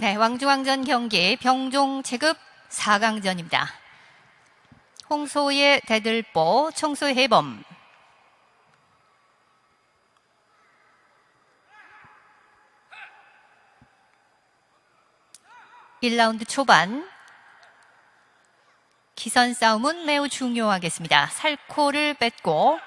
네, 왕중왕전 경기 병종 체급 4강전입니다. 홍소의 대들보, 청소의 해범. (1라운드) 초반 기선 싸움은 매우 중요하겠습니다. 살코를 뺐고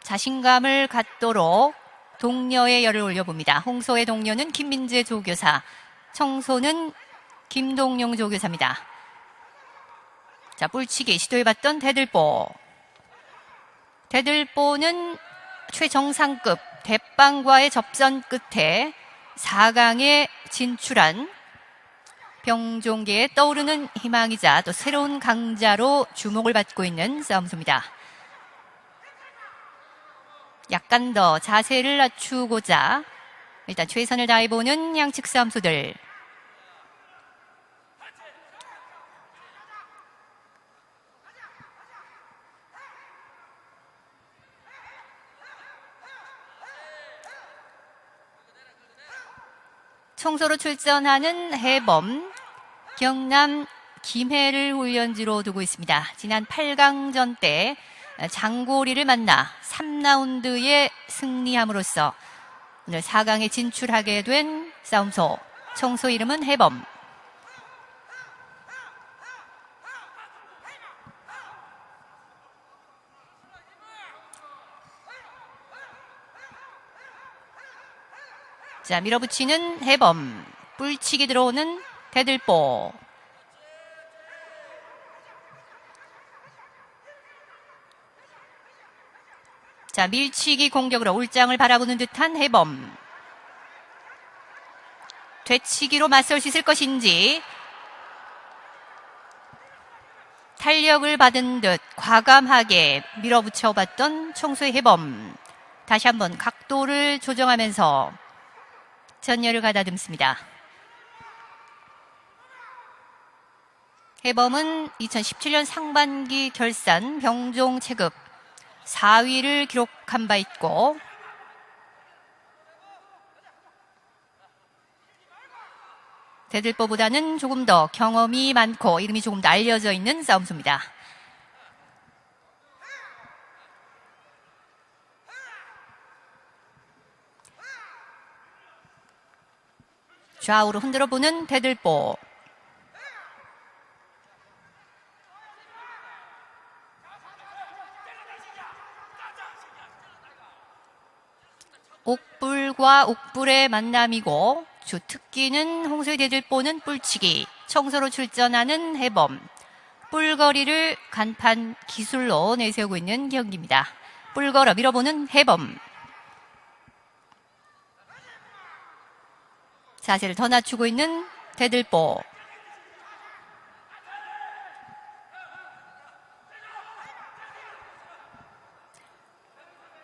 자신감을 갖도록 동료의 열을 올려봅니다. 홍소의 동료는 김민재 조교사, 청소는 김동용 조교사입니다. 자, 뿔치기 시도해봤던 대들보. 대들보는 최정상급 대빵과의 접전 끝에 4강에 진출한 병종계에 떠오르는 희망이자 또 새로운 강자로 주목을 받고 있는 싸움소입니다. 약간 더 자세를 낮추고자 일단 최선을 다해보는 양측 싸움소들. 청소로 출전하는 해범, 경남 김해를 훈련지로 두고 있습니다. 지난 8강전 때 장고리를 만나 3라운드에 승리함으로써 오늘 4강에 진출하게 된 싸움소, 청소 이름은 해범. 자, 밀어붙이는 해범, 뿔치기 들어오는 대들보. 자, 밀치기 공격으로 울장을 바라보는 듯한 해범. 되치기로 맞설 수 있을 것인지 탄력을 받은 듯 과감하게 밀어붙여봤던 청소의 해범. 다시 한번 각도를 조정하면서 전열을 가다듬습니다. 해범은 2017년 상반기 결산 병종 체급 4위를 기록한 바 있고 대들보보다는 조금 더 경험이 많고 이름이 조금 더 알려져 있는 싸움소입니다. 좌우로 흔들어보는 대들보. 옥불과 옥불의 만남이고 주 특기는 홍소의 대들보는 뿔치기, 청소로 출전하는 해범. 뿔거리를 간판 기술로 내세우고 있는 경기입니다. 뿔걸어 밀어보는 해범. 자세를 더 낮추고 있는 대들보.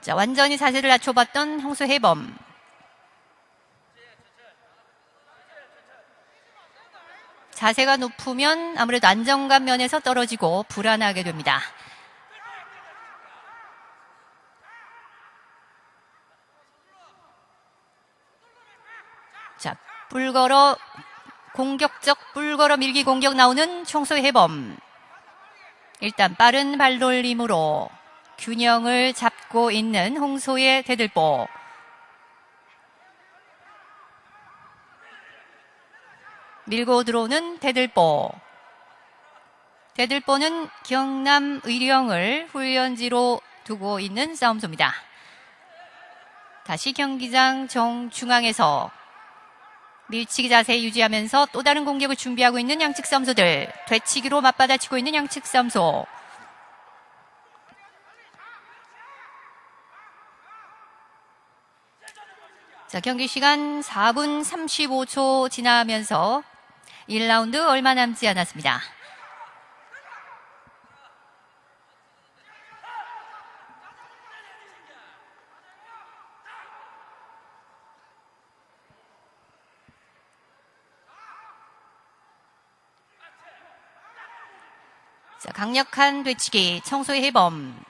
자, 완전히 자세를 낮춰봤던 홍소 해범. 자세가 높으면 아무래도 안정감 면에서 떨어지고 불안하게 됩니다. 자, 뿔걸어 공격적 뿔걸어 밀기 공격 나오는 청소의 해범. 일단 빠른 발놀림으로 균형을 잡고 있는 홍소의 대들보. 밀고 들어오는 대들보. 대들보는 경남 의령을 훈련지로 두고 있는 싸움소입니다. 다시 경기장 정중앙에서 밀치기 자세 유지하면서 또 다른 공격을 준비하고 있는 양측 싸움소들. 되치기로 맞받아치고 있는 양측 싸움소. 자, 경기 시간 4분 35초 지나면서 1라운드 얼마 남지 않았습니다. 자, 강력한 되치기, 청소의 해범.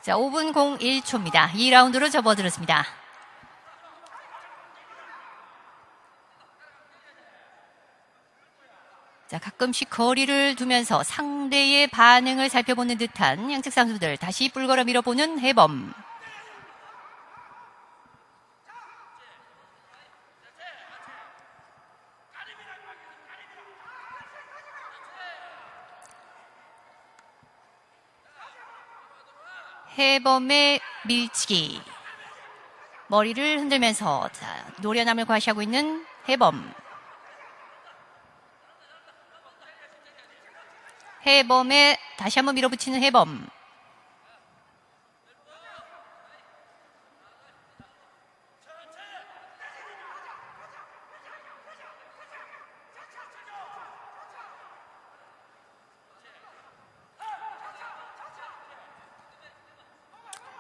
자, 5분 01초입니다. 2라운드로 접어들었습니다. 자, 가끔씩 거리를 두면서 상대의 반응을 살펴보는 듯한 양측 선수들. 다시 뿔걸어 밀어보는 해범. 해범의 밀치기. 머리를 흔들면서 자, 노련함을 과시하고 있는 해범. 해범에 다시 한번 밀어붙이는 해범.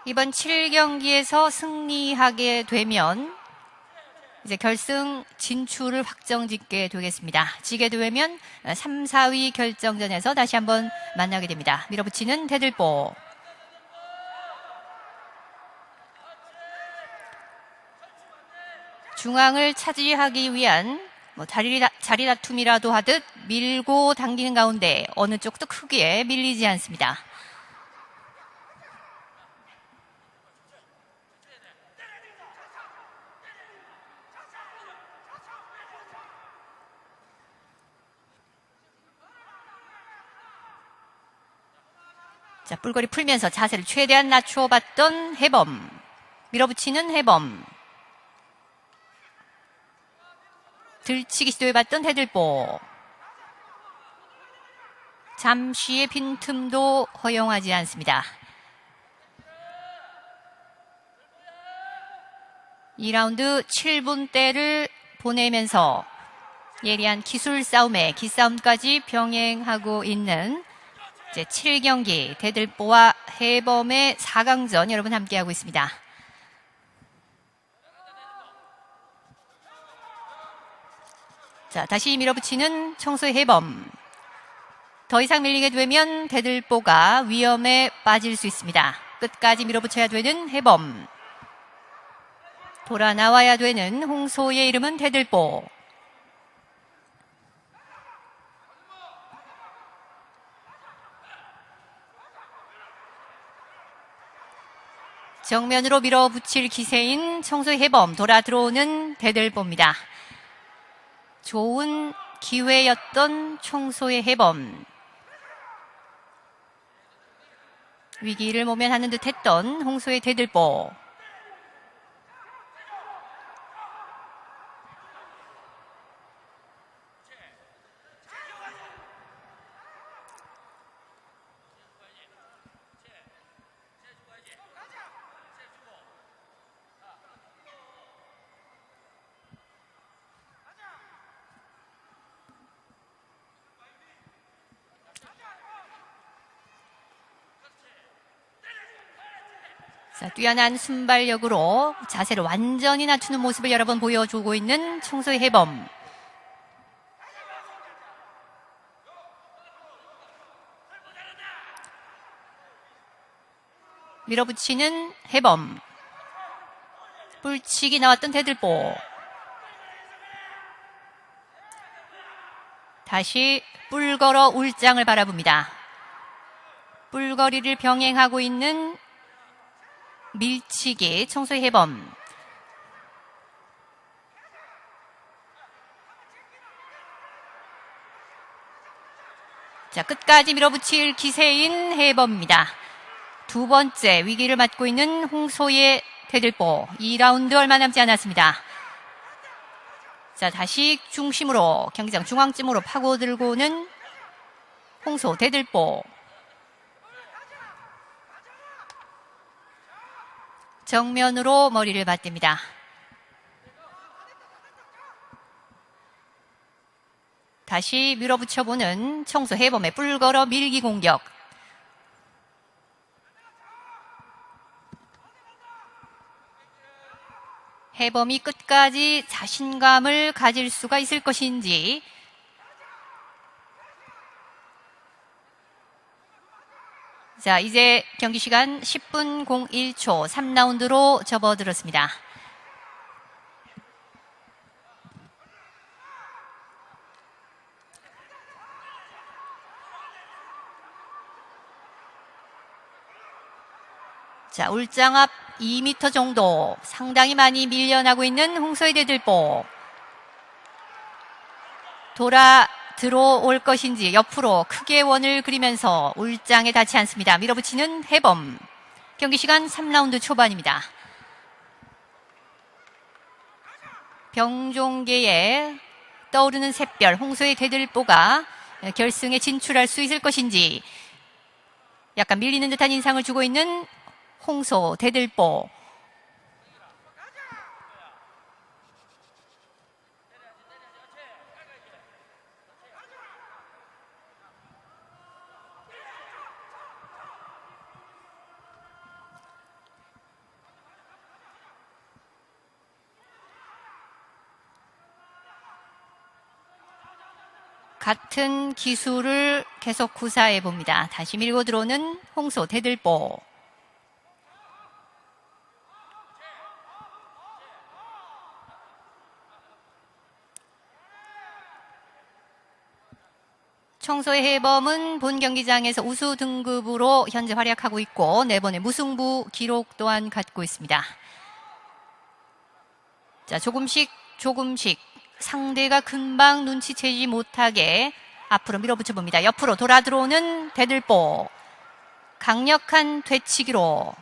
이번 7경기에서 승리하게 되면 이제 결승 진출을 확정짓게 되겠습니다. 지게 되면 3, 4위 결정전에서 다시 한번 만나게 됩니다. 밀어붙이는 대들보. 중앙을 차지하기 위한 자리 다툼이라도 하듯 밀고 당기는 가운데 어느 쪽도 크게 밀리지 않습니다. 자, 뿔거리 풀면서 자세를 최대한 낮춰봤던 해범. 밀어붙이는 해범. 들치기 시도해봤던 해들보. 잠시의 빈틈도 허용하지 않습니다. 2라운드 7분대를 보내면서 예리한 기술 싸움에 기싸움까지 병행하고 있는 이제 7경기 대들보와 해범의 4강전 여러분 함께하고 있습니다. 자, 다시 밀어붙이는 청소의 해범. 더 이상 밀리게 되면 대들보가 위험에 빠질 수 있습니다. 끝까지 밀어붙여야 되는 해범. 돌아 나와야 되는 홍소의 이름은 대들보. 정면으로 밀어붙일 기세인 청소의 해범. 돌아 들어오는 대들보입니다. 좋은 기회였던 청소의 해범. 위기를 모면하는 듯했던 홍소의 대들보. 자, 뛰어난 순발력으로 자세를 완전히 낮추는 모습을 여러 번 보여주고 있는 청소의 해범. 밀어붙이는 해범. 뿔치기 나왔던 대들보. 다시 뿔걸어 울장을 바라봅니다. 뿔거리를 병행하고 있는 밀치기 청소의 해범. 자, 끝까지 밀어붙일 기세인 해범입니다. 두 번째 위기를 맞고 있는 홍소의 대들보. 2라운드 얼마 남지 않았습니다. 자, 다시 중심으로 경기장 중앙쯤으로 파고들고는 홍소 대들보. 정면으로 머리를 맞댑니다. 다시 밀어붙여보는 청소 해범의 뿔걸어 밀기 공격. 해범이 끝까지 자신감을 가질 수가 있을 것인지. 자, 이제 경기 시간 10분 01초 3라운드로 접어들었습니다. 자, 울장 앞 2m 정도 상당히 많이 밀려나고 있는 홍소의 대들보. 돌아 들어올 것인지 옆으로 크게 원을 그리면서 울장에 닿지 않습니다. 밀어붙이는 해범. 경기 시간 3라운드 초반입니다. 병종계에 떠오르는 샛별 홍소의 대들보가 결승에 진출할 수 있을 것인지 약간 밀리는 듯한 인상을 주고 있는 홍소 대들보. 같은 기술을 계속 구사해 봅니다. 다시 밀고 들어오는 홍소 대들보. 청소의 해범은 본 경기장에서 우수 등급으로 현재 활약하고 있고 4번의 무승부 기록 또한 갖고 있습니다. 자, 조금씩 상대가 금방 눈치채지 못하게 앞으로 밀어붙여 봅니다. 옆으로 돌아 들어오는 대들보. 강력한 되치기로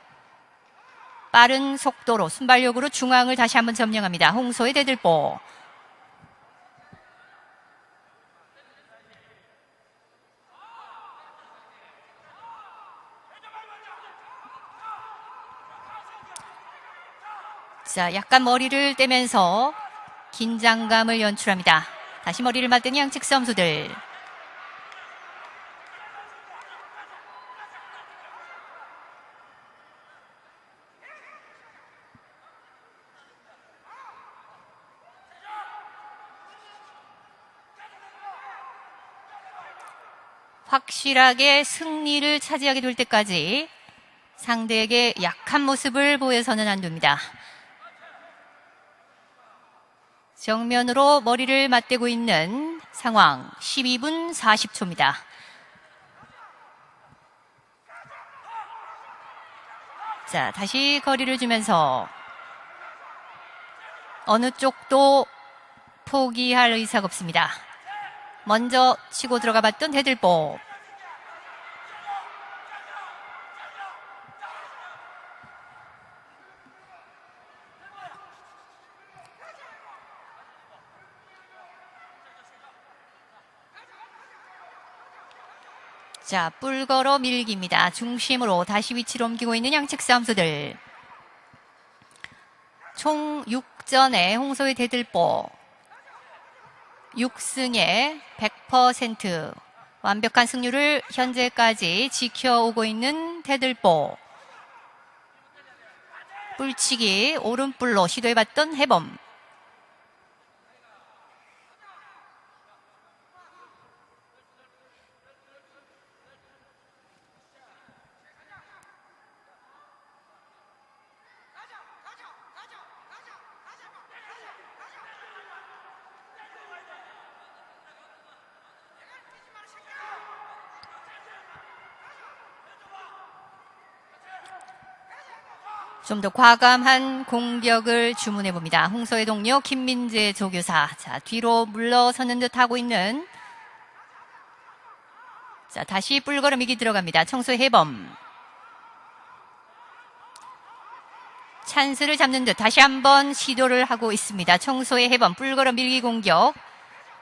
빠른 속도로 순발력으로 중앙을 다시 한번 점령합니다. 홍소의 대들보. 자, 약간 머리를 떼면서 긴장감을 연출합니다. 다시 머리를 맞대는 양측 선수들. 확실하게 승리를 차지하게 될 때까지 상대에게 약한 모습을 보여서는 안 됩니다. 정면으로 머리를 맞대고 있는 상황. 12분 40초입니다. 자, 다시 거리를 주면서 어느 쪽도 포기할 의사가 없습니다. 먼저 치고 들어가 봤던 대들보. 자, 뿔걸어 밀기입니다. 중심으로 다시 위치를 옮기고 있는 양측 선수들. 총 6전의 홍소의 대들보. 6승에 100% 완벽한 승률을 현재까지 지켜오고 있는 대들보. 뿔치기 오른뿔로 시도해봤던 해범. 좀 더 과감한 공격을 주문해 봅니다. 홍소의 동료 김민재 조교사. 자, 뒤로 물러서는 듯 하고 있는. 자, 다시 뿔걸음이기 들어갑니다. 청소의 해범. 찬스를 잡는 듯 다시 한번 시도를 하고 있습니다. 청소의 해범 뿔걸음 밀기 공격.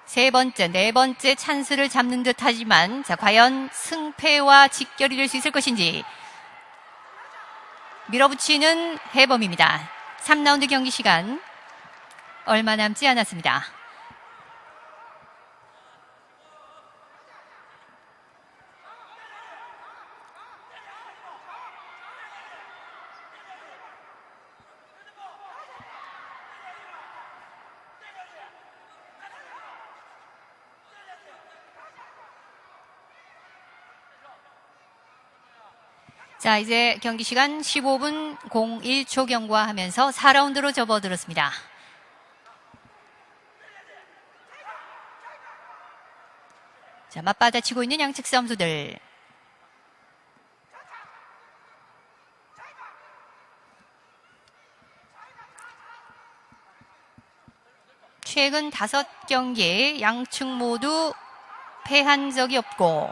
세 번째, 네 번째 찬스를 잡는 듯 하지만 자, 과연 승패와 직결이 될 수 있을 것인지. 밀어붙이는 해범입니다. 3라운드 경기 시간 얼마 남지 않았습니다. 자, 이제 경기 시간 15분 01초 경과하면서 4라운드로 접어들었습니다. 자, 맞받아치고 있는 양측 선수들. 최근 5경기 양측 모두 패한 적이 없고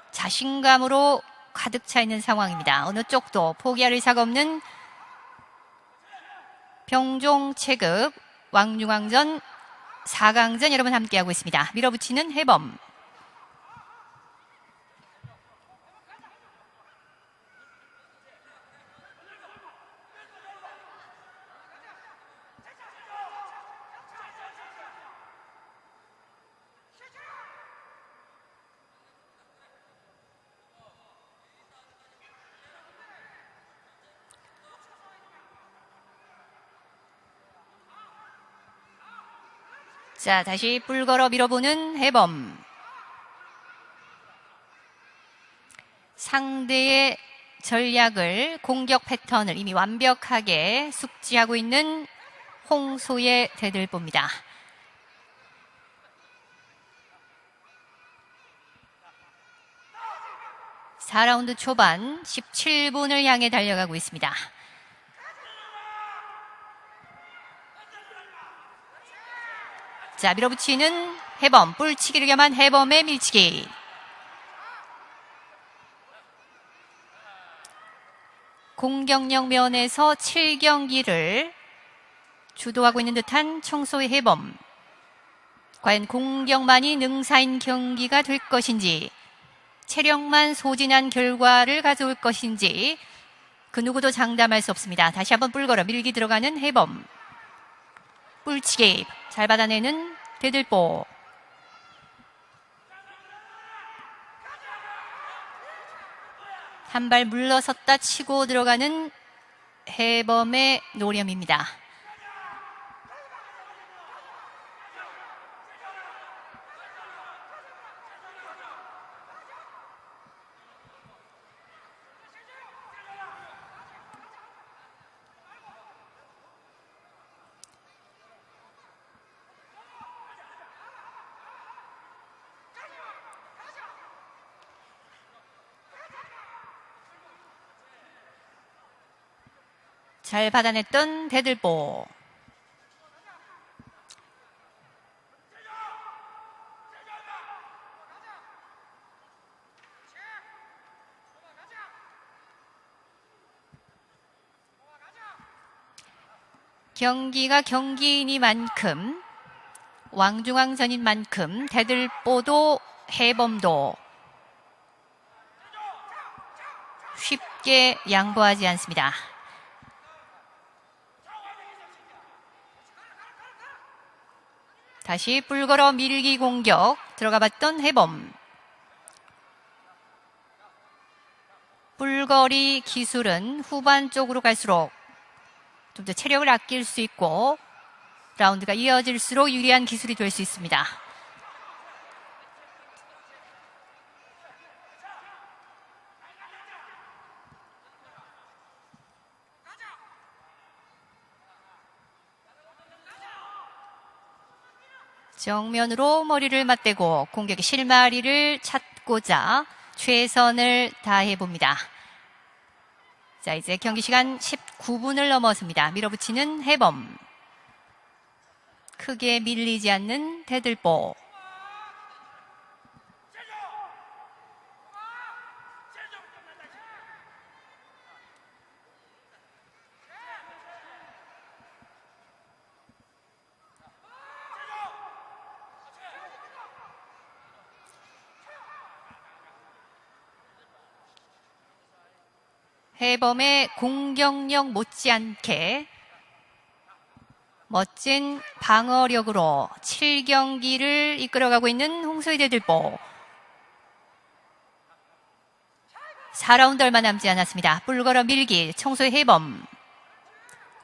자신감으로 가득 차 있는 상황입니다. 어느 쪽도 포기할 의사가 없는 병종 체급 왕중왕전 4강전 여러분 함께하고 있습니다. 밀어붙이는 해범. 자, 다시 뿔 걸어 밀어보는 해범. 상대의 전략을, 공격 패턴을 이미 완벽하게 숙지하고 있는 홍소의 대들보입니다. (4라운드) 초반 17분을 향해 달려가고 있습니다. 자, 밀어붙이는 해범, 뿔치기를 겸한 해범의 밀치기. 공격력 면에서 7경기를 주도하고 있는 듯한 청소의 해범. 과연 공격만이 능사인 경기가 될 것인지, 체력만 소진한 결과를 가져올 것인지 그 누구도 장담할 수 없습니다. 다시 한번 뿔 걸어 밀기 들어가는 해범. 뿔치기 잘 받아내는 대들보. 한 발 물러섰다 치고 들어가는 해범의 노렴입니다. 잘 받아냈던 대들보. 경기가 경기이니만큼, 왕중왕전인 만큼 대들보도 해범도 쉽게 양보하지 않습니다. 다시 뿔 걸어 밀기 공격 들어가 봤던 해범. 뿔거리 기술은 후반 쪽으로 갈수록 좀 더 체력을 아낄 수 있고 라운드가 이어질수록 유리한 기술이 될 수 있습니다. 정면으로 머리를 맞대고 공격의 실마리를 찾고자 최선을 다해봅니다. 자, 이제 경기 시간 19분을 넘었습니다. 밀어붙이는 해범. 크게 밀리지 않는 대들보. 해범의 공격력 못지않게 멋진 방어력으로 7경기를 이끌어가고 있는 홍소희 대들보. 4라운드 얼마 남지 않았습니다. 뿔 걸어 밀기 청소의 해범.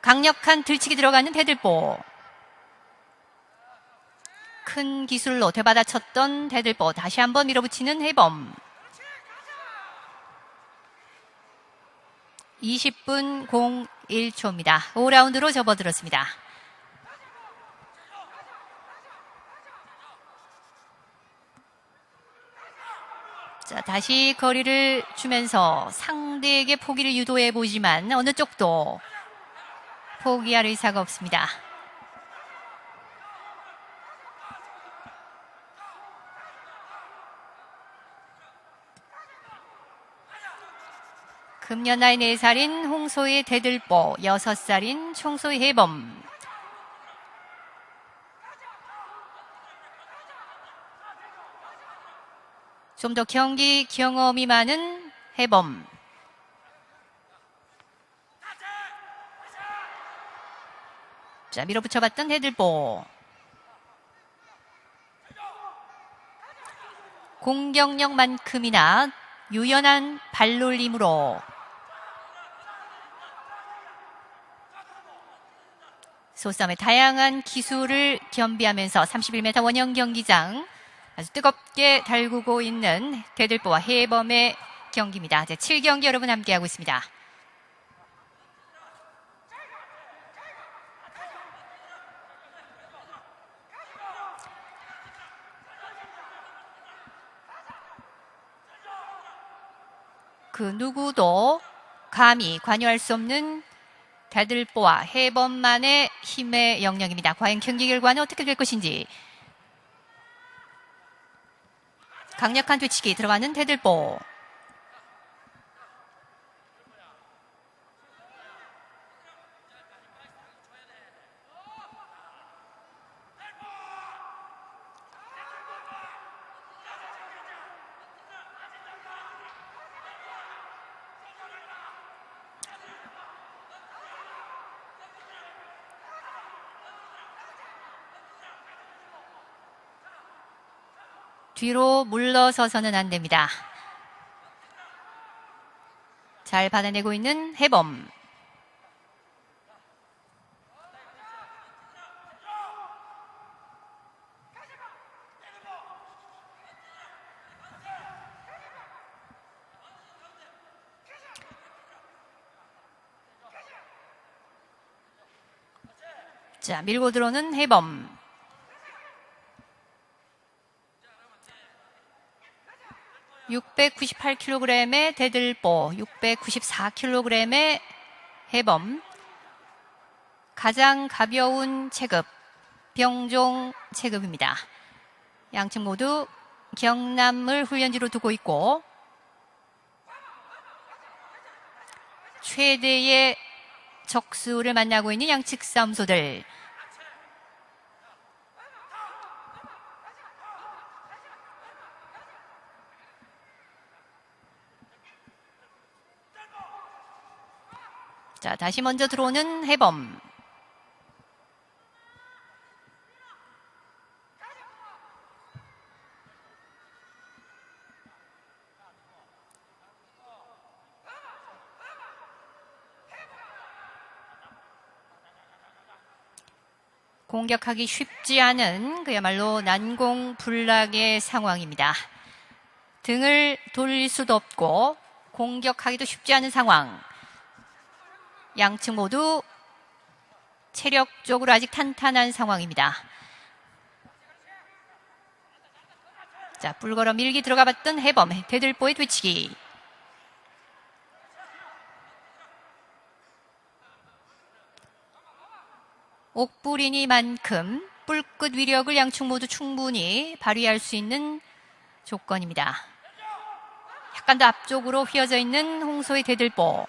강력한 들치기 들어가는 대들보. 큰 기술로 되받아쳤던 대들보. 다시 한번 밀어붙이는 해범. 20분 01초입니다. 5라운드로 접어들었습니다. 자, 다시 거리를 주면서 상대에게 포기를 유도해 보지만 어느 쪽도 포기할 의사가 없습니다. 금년 나이 4살인 홍소희 대들보, 6살인 총소희 해범. 좀 더 경기 경험이 많은 해범. 자, 밀어붙여봤던 대들보. 공격력만큼이나 유연한 발놀림으로 소싸움의 다양한 기술을 겸비하면서 31m 원형 경기장 아주 뜨겁게 달구고 있는 대들보와 해범의 경기입니다. 이제 7경기 여러분 함께하고 있습니다. 그 누구도 감히 관여할 수 없는 대들보와 해범만의 힘의 영역입니다. 과연 경기 결과는 어떻게 될 것인지. 강력한 뒤치기 들어가는 대들보. 뒤로 물러서서는 안 됩니다. 잘 받아내고 있는 해범. 자, 밀고 들어오는 해범. (698kg의) 대들보, (694kg의) 해범. 가장 가벼운 체급, 병종 체급입니다. 양측 모두 경남을 훈련지로 두고 있고 최대의 적수를 만나고 있는 양측 싸움소들. 자, 다시 먼저 들어오는 해범. 공격하기 쉽지 않은 그야말로 난공불락의 상황입니다. 등을 돌릴 수도 없고 공격하기도 쉽지 않은 상황. 양측 모두 체력적으로 아직 탄탄한 상황입니다. 자, 불걸어 밀기 들어가 봤던 해범, 대들보의 뒤치기. 옥불이니만큼 뿔끝 위력을 양측 모두 충분히 발휘할 수 있는 조건입니다. 약간 더 앞쪽으로 휘어져 있는 홍소의 대들보.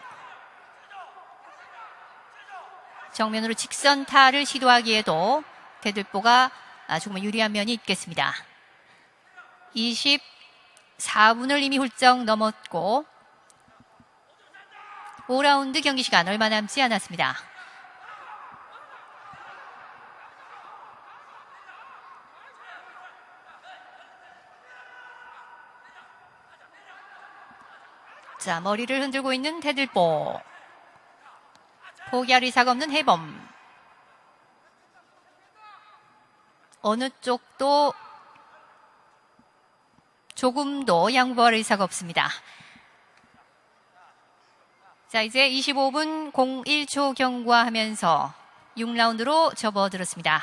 정면으로 직선타를 시도하기에도 대들보가 조금 유리한 면이 있겠습니다. 24분을 이미 훌쩍 넘었고 5라운드 경기 시간 얼마 남지 않았습니다. 자, 머리를 흔들고 있는 대들보. 포기할 의사가 없는 해범. 어느 쪽도 조금도 양보할 의사가 없습니다. 자, 이제 25분 01초 경과하면서 6라운드로 접어들었습니다.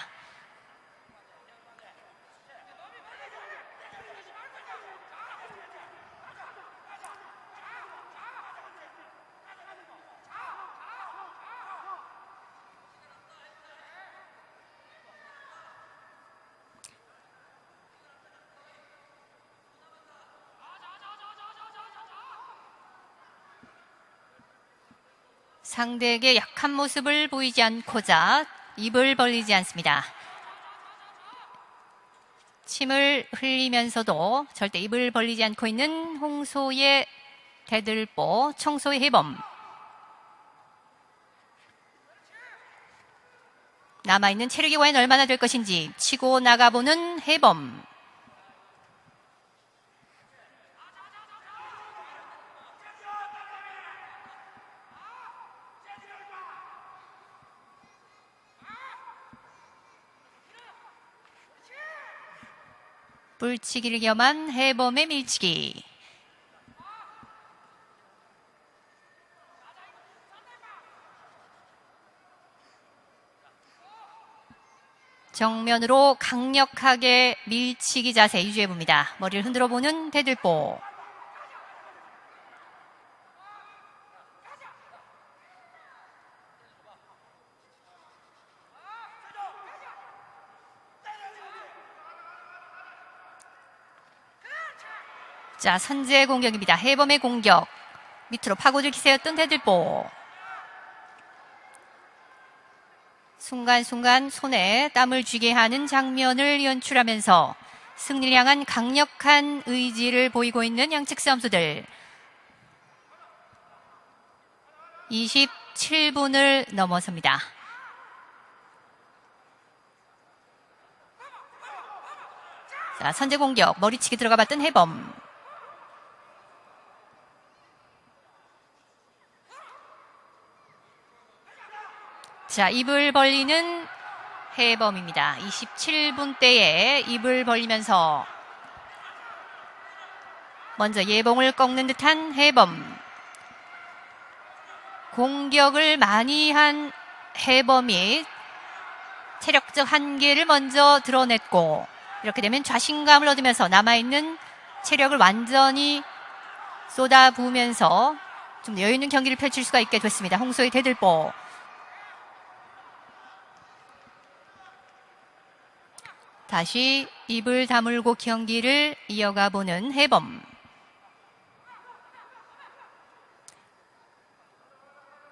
상대에게 약한 모습을 보이지 않고자 입을 벌리지 않습니다. 침을 흘리면서도 절대 입을 벌리지 않고 있는 홍소의 대들보, 청소의 해범. 남아있는 체력이 과연 얼마나 될 것인지 치고 나가보는 해범. 불치기를 겸한 해범의 밀치기. 정면으로 강력하게 밀치기 자세 유지해봅니다. 머리를 흔들어보는 대들보. 자, 선제 공격입니다. 해범의 공격. 밑으로 파고들 기세였던 대들보. 순간순간 손에 땀을 쥐게 하는 장면을 연출하면서 승리를 향한 강력한 의지를 보이고 있는 양측 선수들. 27분을 넘어섭니다. 자, 선제 공격. 머리치기 들어가 봤던 해범. 자, 입을 벌리는 해범입니다. 27분대에 입을 벌리면서 먼저 예봉을 꺾는 듯한 해범. 공격을 많이 한 해범이 체력적 한계를 먼저 드러냈고, 이렇게 되면 자신감을 얻으면서 남아있는 체력을 완전히 쏟아부으면서 좀 여유있는 경기를 펼칠 수가 있게 됐습니다. 홍소의 대들보. 다시 입을 다물고 경기를 이어가 보는 해범.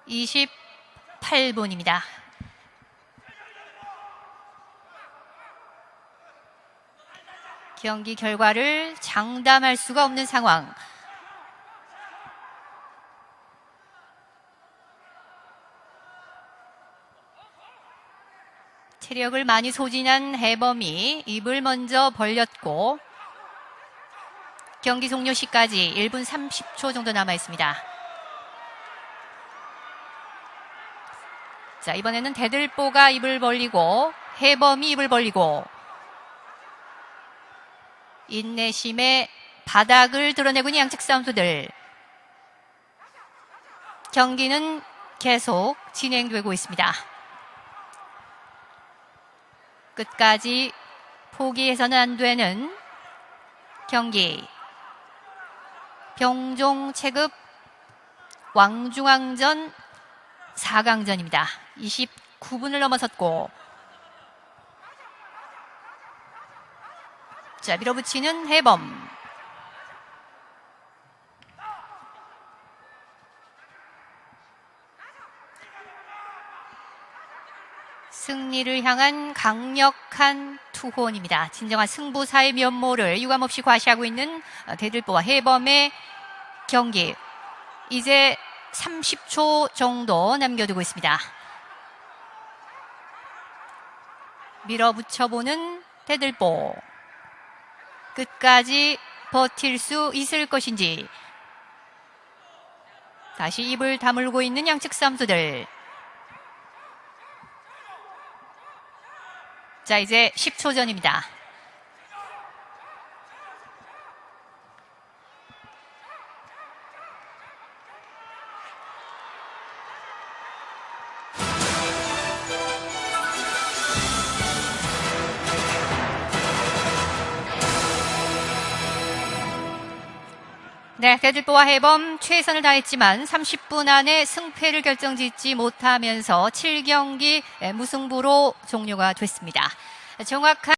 28분입니다. 경기 결과를 장담할 수가 없는 상황. 체력을 많이 소진한 해범이 입을 먼저 벌렸고, 경기 종료 시까지 1분 30초 정도 남아 있습니다. 자, 이번에는 대들보가 입을 벌리고 해범이 입을 벌리고 인내심의 바닥을 드러내고 있는 양측 선수들. 경기는 계속 진행되고 있습니다. 끝까지 포기해서는 안 되는 경기. 병종 체급 왕중왕전 4강전입니다. 29분을 넘어섰고, 자, 밀어붙이는 해범. 승리를 향한 강력한 투혼입니다. 진정한 승부사의 면모를 유감없이 과시하고 있는 대들보와 해범의 경기. 이제 30초 정도 남겨두고 있습니다. 밀어붙여보는 대들보. 끝까지 버틸 수 있을 것인지. 다시 입을 다물고 있는 양측 선수들. 자, 이제 10초 전입니다. 네, 대들보와 해범 최선을 다했지만 30분 안에 승패를 결정짓지 못하면서 7경기 무승부로 종료가 됐습니다. 정확한